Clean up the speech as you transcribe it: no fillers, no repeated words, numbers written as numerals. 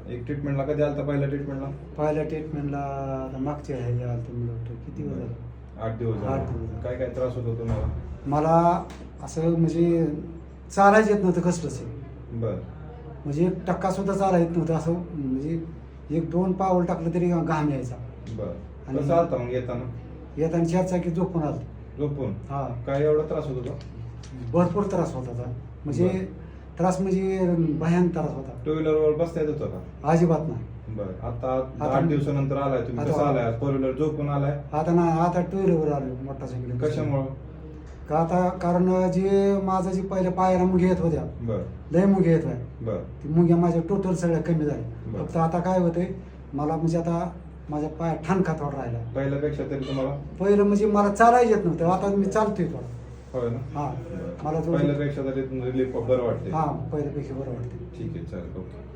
एक ट्रीटमेंटला कधी आलता पहिल्या ट्रीटमेंटला? पहिल्या ट्रीटमेंटला आता मागच्या ह्याला आलं तुम्ही डॉक्टर किती वेळ झालं? 8 दिवस झाले. 8 दिवस. काय काय त्रास होतो तुम्हाला? मला असं म्हणजे चालायच येत नव्हतं कसलंच. बर. म्हणजे एक टक्का सुद्धा चाला येत नव्हतं असं म्हणजे 1-2 पाऊल टाकलं तरी घाम यायचा. बर. आणि- कसं आलता मग येताना? येताना 4 चाकी झोपून आलं. झोपून? हा. काय एवढा त्रास होत होता? भरपूर त्रास होत होता. म्हणजे बरं. त्रास म्हणजे भयानक त्रास होता. टू व्हीलरवर बसता येत होतं का? अजिबात नाही. बर. आता आता- 8 दिवसानंतर आलाय तुम्ही, आता- कसं आलाय? फोर व्हीलर झोपून आलाय? आता ना आता 2 व्हीलरवर आलो मोटरसायकल. कशामुळं? का आता कारण जे माझं जे पहिल्या पायाला मुगे येत होत्या, बर. लय मुगे येत आहे. बर. ती मुग्या माझ्या टोटल सगळ्या कमी बरं. झाल्या. फक्त आता काय होतंय मला म्हणजे आता माझ्या पाया ठाणका थोडा राहिला. पहिल्यापेक्षा तरी तुम्हाला? पहिलं म्हणजे मला चालायला येत नव्हतं, आता मी चालतोय थोडं. होय ना? हा. बरं. मला थोडं पहिल्यापेक्षा तरी रिलीफ बरं वाटते. हा पहिल्यापेक्षा बरं वाटतं. ठीक आहे, चालेल, ओके.